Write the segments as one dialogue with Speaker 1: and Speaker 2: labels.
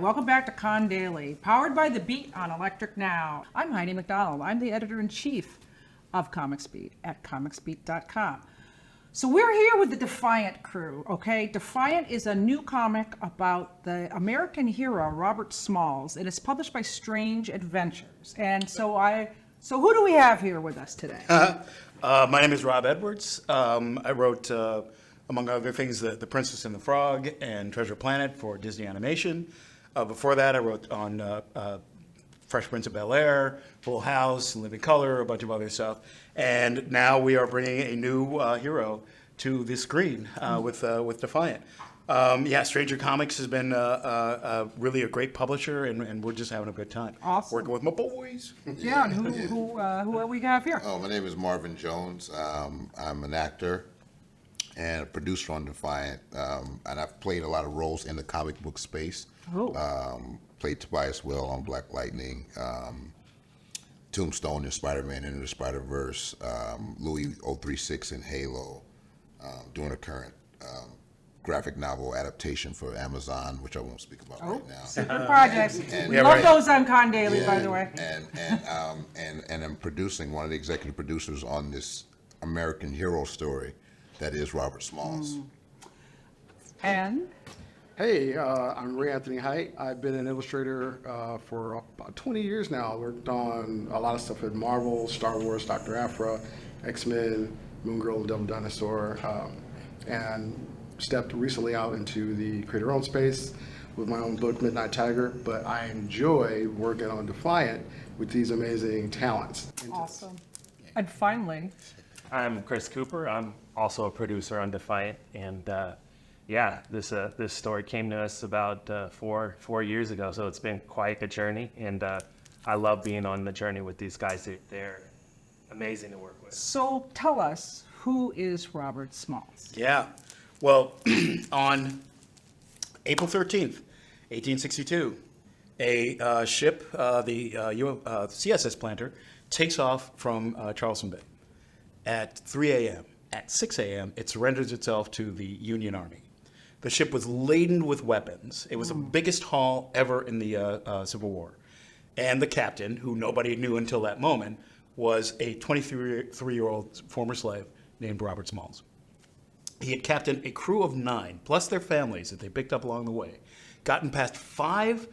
Speaker 1: Welcome back to Con Daily, powered by The Beat on Electric Now. I'm Heidi McDonald. I'm the editor-in-chief of Comics Beat at comicsbeat.com. So we're here with the Defiant crew, okay? Defiant is a new comic about the American hero, Robert Smalls, and it's published by Strange Adventures. And so who do we have here with us today?
Speaker 2: My name is Rob Edwards. I wrote, among other things, The Princess and the Frog and Treasure Planet for Disney Animation. Before that, I wrote on Fresh Prince of Bel-Air, Full House, Living Color, a bunch of other stuff. And now we are bringing a new hero to the screen with Defiant. Stranger Comics has been really a great publisher, and we're just having a good time.
Speaker 1: Awesome.
Speaker 2: Working with my boys.
Speaker 1: Yeah, and who we have here?
Speaker 3: Oh, my name is Marvin Jones. I'm an actor and a producer on Defiant, and I've played a lot of roles in the comic book space.
Speaker 1: Oh.
Speaker 3: Played Tobias Will on Black Lightning, Tombstone in Spider-Man Into the Spider-Verse, Louis 036 in Halo, doing a current graphic novel adaptation for Amazon, which I won't speak about right now.
Speaker 1: Secret projects. We love those on Con Daily, by the way.
Speaker 3: And I'm producing, one of the executive producers on this American hero story that is Robert Smalls.
Speaker 1: And?
Speaker 4: Hey, I'm Ray Anthony Height. I've been an illustrator for about 20 years now. Worked on a lot of stuff at Marvel, Star Wars, Dr. Aphra, X-Men, Moon Girl, Devil Dinosaur, and stepped recently out into the creator-owned space with my own book, Midnight Tiger. But I enjoy working on Defiant with these amazing talents.
Speaker 1: Awesome. And finally,
Speaker 5: I'm Chris Cooper. I'm also a producer on Defiant, and this story came to us about 4 years ago, so it's been quite a journey, and I love being on the journey with these guys. They're amazing to work with.
Speaker 1: so tell us, who is Robert Smalls?
Speaker 2: Yeah. Well, on April 13th, 1862, a ship, the CSS Planter, takes off from Charleston Bay at 3 a.m. At 6 a.m., it surrenders itself to the Union Army. The ship was laden with weapons. It was the biggest haul ever in the Civil War. And the captain, who nobody knew until that moment, was a 23-year-old former slave named Robert Smalls. He had captained a crew of 9, plus their families that they picked up along the way, gotten past 5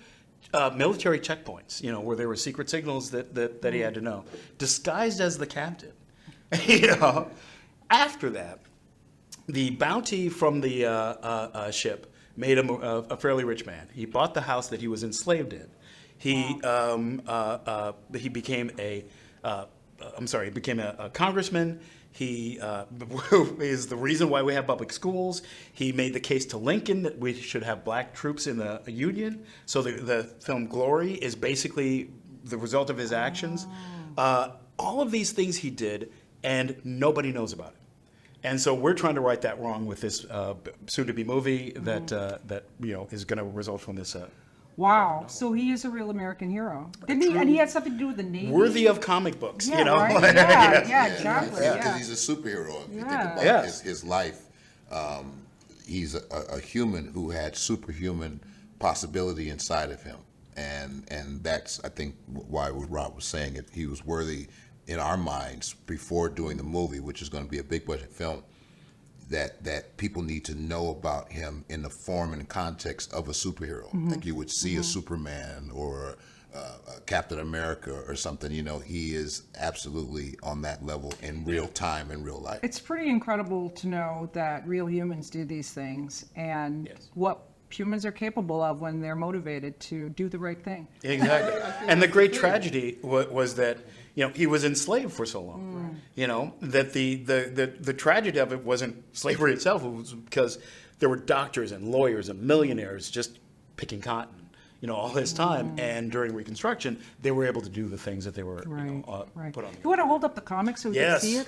Speaker 2: military checkpoints, where there were secret signals that he had to know, disguised as the captain. After that, the bounty from the ship made him a fairly rich man. He bought the house that he was enslaved in. He became a congressman. He is the reason why we have public schools. He made the case to Lincoln that we should have black troops in the Union. So the film Glory is basically the result of his actions. All of these things he did, and nobody knows about it. And so we're trying to right that wrong with this soon-to-be movie that is going to result from this.
Speaker 1: Wow, so he is a real American hero. Didn't he? And he had something to do with the Navy?
Speaker 2: Worthy of comic books,
Speaker 1: Right? Yeah, exactly.
Speaker 3: Because
Speaker 1: Yeah.
Speaker 3: he's a superhero. If you think about
Speaker 2: Yes.
Speaker 3: his life, he's a human who had superhuman possibility inside of him. And that's, I think, why Rob was saying it. He was worthy in our minds before doing the movie, which is going to be a big budget film, that people need to know about him in the form and context of a superhero. Like you would see a Superman or a Captain America or something. He is absolutely on that level in real time, in real life.
Speaker 1: It's pretty incredible to know that real humans do these things and what humans are capable of when they're motivated to do the right thing.
Speaker 2: Exactly. And the great tragedy was that he was enslaved for so long. That the tragedy of it wasn't slavery itself. It was because there were doctors and lawyers and millionaires just picking cotton, all this time. And during Reconstruction, they were able to do the things that they were put on.
Speaker 1: You want to hold up the comic so we can see it?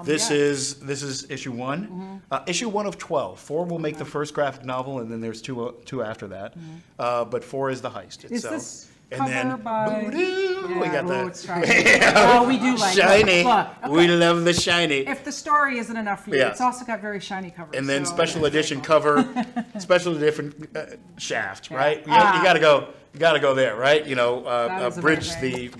Speaker 2: This is issue 1. Issue 1 of 12. 4 will make the first graphic novel, and then there's two after that. But 4 is the heist. And
Speaker 1: cover
Speaker 2: then,
Speaker 1: by.
Speaker 2: boo-doo, we got the
Speaker 1: It's shiny. Oh, we do like
Speaker 2: shiny.
Speaker 1: Look, okay.
Speaker 2: We love the shiny.
Speaker 1: If the story isn't enough for you,
Speaker 2: Yeah.
Speaker 1: it's also got very shiny covers.
Speaker 2: And then
Speaker 1: so
Speaker 2: special
Speaker 1: that's
Speaker 2: edition
Speaker 1: very cool.
Speaker 2: cover, special edition shaft, right? You
Speaker 1: Ah.
Speaker 2: gotta go there, right?
Speaker 1: That is
Speaker 2: bridge
Speaker 1: amazing.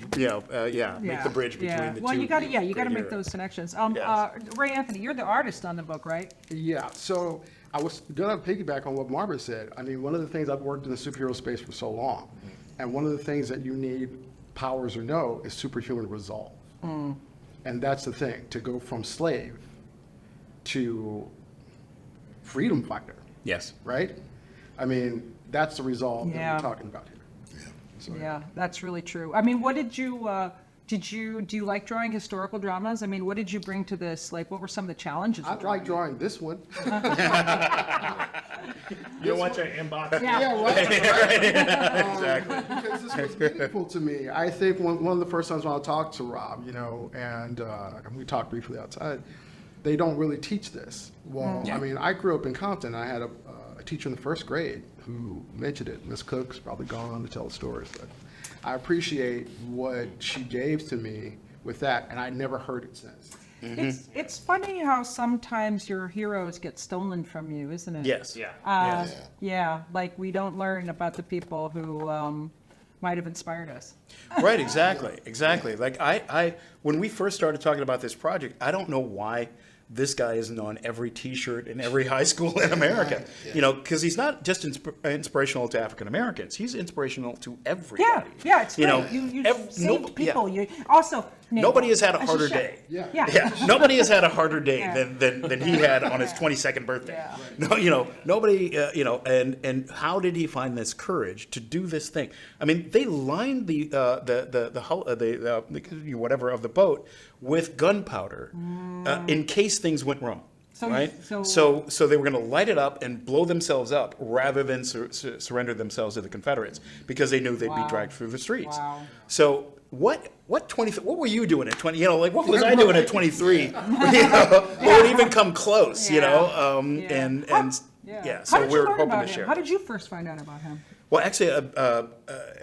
Speaker 2: make the bridge between the
Speaker 1: Well,
Speaker 2: two.
Speaker 1: you got to
Speaker 2: right
Speaker 1: make
Speaker 2: here.
Speaker 1: those connections.
Speaker 2: Yes.
Speaker 1: Ray Anthony, you're the artist on the book, right?
Speaker 4: Yeah, so I was gonna piggyback on what Marvin said. I mean, one of the things, I've worked in the superhero space for so long, and one of the things that you need, powers or no, is superhuman resolve. And that's the thing, to go from slave to freedom fighter,
Speaker 2: Yes.
Speaker 4: right? I mean, that's the resolve that
Speaker 1: Yeah.
Speaker 4: we're talking about here. So,
Speaker 1: Yeah, that's really true. I mean, what did you, do you like drawing historical dramas? I mean, what did you bring to this? Like, what were some of the challenges?
Speaker 4: I like drawing this one.
Speaker 5: You don't want your inbox.
Speaker 4: Yeah, right.
Speaker 2: Exactly.
Speaker 4: Because this was meaningful to me. I think one of the first times when I talked to Rob, and we talked briefly outside, they don't really teach this. Well, I mean, I grew up in Compton. I had a teacher in the first grade who mentioned it. Miss Cook's probably gone on to tell the stories, but I appreciate what she gave to me with that, and I never heard it since.
Speaker 1: It's funny how sometimes your heroes get stolen from you, isn't it?
Speaker 2: Yes.
Speaker 5: Yeah.
Speaker 2: Yes.
Speaker 1: Yeah, like we don't learn about the people who might have inspired us.
Speaker 2: Right, exactly. Like when we first started talking about this project, I don't know why this guy isn't on every T-shirt in every high school in America. Because he's not just inspirational to African Americans; he's inspirational to everybody.
Speaker 1: Yeah, it's great. You saved people. You also
Speaker 2: Nobody has had a
Speaker 1: as you
Speaker 2: harder
Speaker 1: should.
Speaker 2: day.
Speaker 1: Yeah.
Speaker 2: Nobody has had a harder day
Speaker 1: Yeah.
Speaker 2: than he had on his 22nd birthday.
Speaker 1: Yeah.
Speaker 2: No, nobody, and how did he find this courage to do this thing? I mean, they lined the hull, whatever of the boat with gunpowder in case things went wrong.
Speaker 1: So-
Speaker 2: right?
Speaker 1: so-
Speaker 2: So they were going to light it up and blow themselves up rather than surrender themselves to the Confederates because they knew they'd be
Speaker 1: Wow.
Speaker 2: dragged through the streets.
Speaker 1: Wow.
Speaker 2: So what were you doing at 20? What was I doing at 23? What would even come close?
Speaker 1: Yeah.
Speaker 2: And
Speaker 1: How
Speaker 2: so
Speaker 1: did you
Speaker 2: we're
Speaker 1: learn
Speaker 2: hoping
Speaker 1: about
Speaker 2: to
Speaker 1: him?
Speaker 2: share.
Speaker 1: How did you first find out about him?
Speaker 2: Well, actually,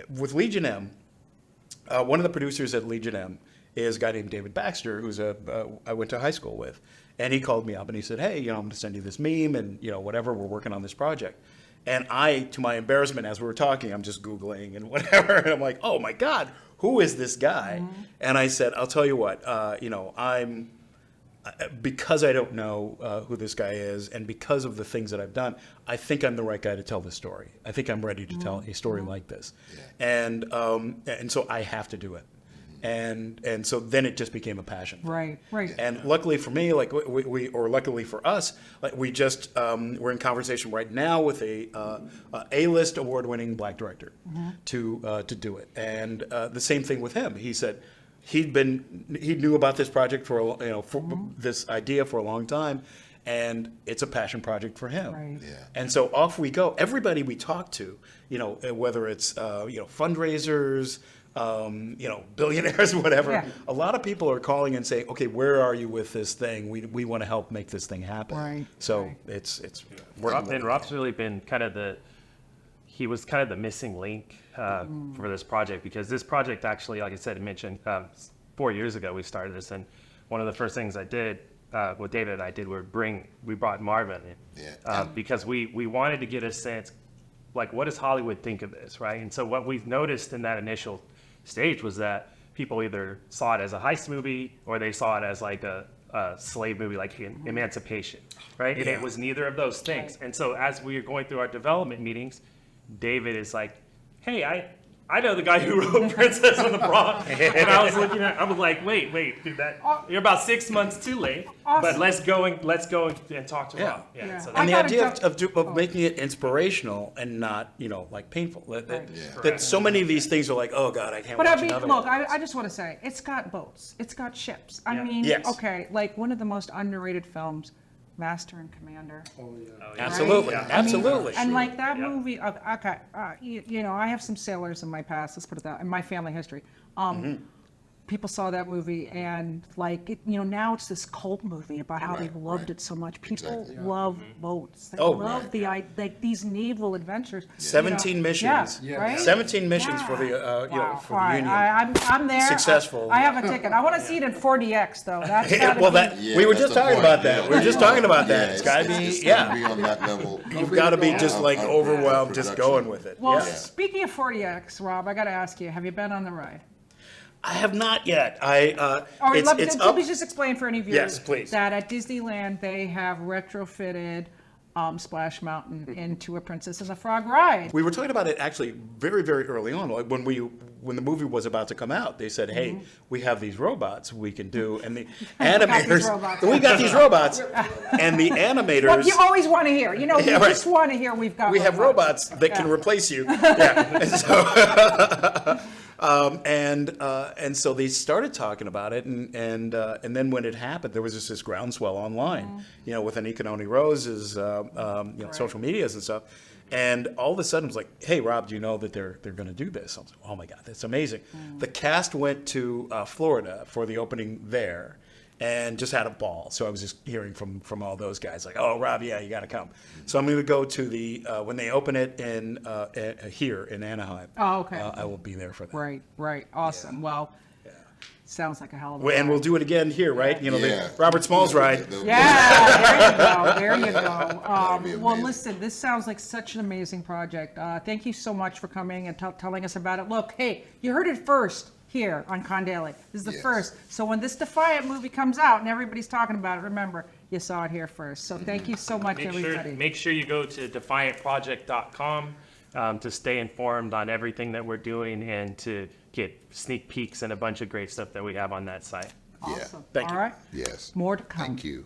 Speaker 2: with Legion M, one of the producers at Legion M is a guy named David Baxter, who's I went to high school with, and he called me up and he said, "Hey, I'm going to send you this meme and whatever. We're working on this project." And I, to my embarrassment, as we were talking, I'm just Googling and whatever, and I'm like, "Oh my God, who is this guy?" And I said, "I'll tell you what, I'm." Because I don't know who this guy is, and because of the things that I've done, I think I'm the right guy to tell this story. I think I'm ready to tell a story like this, and so I have to do it, and so then it just became a passion.
Speaker 1: Right.
Speaker 2: And luckily for me, like or luckily for us, like we just we're in conversation right now with a A-list award-winning black director to do it, and the same thing with him. He said. He knew about this project for this idea for a long time, and it's a passion project for him.
Speaker 1: Right.
Speaker 3: Yeah.
Speaker 2: And so off we go. Everybody we talk to, whether it's fundraisers, billionaires, whatever.
Speaker 1: Yeah.
Speaker 2: A lot of people are calling and saying, "Okay, where are you with this thing? We want to help make this thing happen."
Speaker 1: Right,
Speaker 2: So
Speaker 1: right.
Speaker 2: it's working. with it.
Speaker 5: Rob's really been he was kind of the missing link for this project, because this project actually, like I said, mentioned 4 years ago we started this, and one of the first things I did, what David and I did, we brought Marvin in,
Speaker 3: Yeah.
Speaker 5: because we wanted to get a sense, like, what does Hollywood think of this, right? And so what we've noticed in that initial stage was that people either saw it as a heist movie or they saw it as like a slave movie, like Emancipation, right? And it was neither of those things. And so as we were going through our development meetings, David is like, "Hey, I know the guy who wrote Princess of the Bronx," and I was like, wait, dude, you're about 6 months too late.
Speaker 1: Awesome.
Speaker 5: But let's go and talk to Rob.
Speaker 1: Yeah.
Speaker 5: So
Speaker 2: And the
Speaker 1: I gotta
Speaker 2: idea
Speaker 1: jump-
Speaker 2: of making it inspirational and not, like painful. That so many of these things are like, "Oh God, I can't
Speaker 1: But
Speaker 2: watch
Speaker 1: I mean,
Speaker 2: another
Speaker 1: look,
Speaker 2: one."
Speaker 1: I just want to say, it's got boats, it's got ships. I
Speaker 5: Yeah.
Speaker 1: mean,
Speaker 2: Yes.
Speaker 1: okay, like one of the most underrated films, Master and Commander.
Speaker 2: Absolutely,
Speaker 5: Yeah.
Speaker 2: absolutely.
Speaker 1: And like that
Speaker 5: Yeah.
Speaker 1: movie, I have some sailors in my past, let's put it that, in my family history. people saw that movie and like, now it's this cult movie about how they
Speaker 3: Right,
Speaker 1: loved
Speaker 3: right.
Speaker 1: it so much. People
Speaker 3: Exactly.
Speaker 1: love boats. They
Speaker 2: Oh,
Speaker 1: love
Speaker 3: right.
Speaker 1: like these naval adventures.
Speaker 2: 17 missions.
Speaker 1: Yeah, right?
Speaker 2: 17 missions for the,
Speaker 1: Wow.
Speaker 2: for
Speaker 1: All
Speaker 2: the
Speaker 1: right,
Speaker 2: Union.
Speaker 1: I'm there.
Speaker 2: Successful.
Speaker 1: I have a ticket. I want to see it in 4DX though. That's
Speaker 2: Yeah,
Speaker 1: gotta
Speaker 2: well,
Speaker 1: be-
Speaker 2: that
Speaker 3: Yeah,
Speaker 2: we were
Speaker 3: that's
Speaker 2: just
Speaker 3: the
Speaker 2: talking
Speaker 3: point.
Speaker 2: about that.
Speaker 3: Yeah,
Speaker 2: We were just talking about that.
Speaker 3: yeah,
Speaker 2: It's got to be,
Speaker 3: it's
Speaker 2: yeah.
Speaker 3: gotta be on that level.
Speaker 2: You've got to be just like
Speaker 3: of
Speaker 2: overwhelmed, just
Speaker 3: production.
Speaker 2: going with it.
Speaker 1: Well,
Speaker 2: Yeah.
Speaker 1: speaking of 4DX, Rob, I got to ask you: have you been on the ride?
Speaker 2: I have not yet.
Speaker 1: Or
Speaker 2: It's
Speaker 1: let
Speaker 2: up.
Speaker 1: me just explain for any viewers
Speaker 2: Yes, please.
Speaker 1: that at Disneyland they have retrofitted Splash Mountain into a Princess and the Frog ride.
Speaker 2: We were talking about it actually very, very early on, like when the movie was about to come out. They said, "Hey, we have these robots we can do," and the
Speaker 1: got these
Speaker 2: animators,
Speaker 1: robots.
Speaker 2: we got these robots, and the animators.
Speaker 1: What you always want to hear, you
Speaker 2: Yeah, right.
Speaker 1: just want to hear we've got.
Speaker 2: We have robots that can replace you. Yeah. And so, and so they started talking about it, and then when it happened, there was just this groundswell online, with Anika Noni Rose's, social medias and stuff. And all of a sudden, it was like, "Hey, Rob, do you know that they're going to do this?" I was like, "Oh my God, that's amazing!" The cast went to Florida for the opening there, and just had a ball. So I was just hearing from all those guys like, "Oh, Rob, yeah, you got to come." So I'm going to go to the when they open it in here in Anaheim.
Speaker 1: Oh, okay.
Speaker 2: I will be there for that.
Speaker 1: Right, awesome. Well, sounds like a hell of a
Speaker 2: And
Speaker 1: ride.
Speaker 2: we'll do it again here, right?
Speaker 3: Yeah.
Speaker 2: The Robert Smalls ride.
Speaker 1: Yeah, there you go.
Speaker 3: be
Speaker 1: Well,
Speaker 3: amazing.
Speaker 1: listen, this sounds like such an amazing project. Thank you so much for coming and telling us about it. Look, hey, you heard it first here on Con Daily. This is the
Speaker 3: Yes.
Speaker 1: first. So when this Defiant movie comes out and everybody's talking about it, remember, you saw it here first. So thank you so much, everybody.
Speaker 5: Make sure you go to defiantproject.com to stay informed on everything that we're doing and to get sneak peeks and a bunch of great stuff that we have on that site.
Speaker 1: Awesome.
Speaker 2: Thank
Speaker 1: All
Speaker 2: you.
Speaker 1: right.
Speaker 3: Yes.
Speaker 1: More to come.
Speaker 3: Thank you.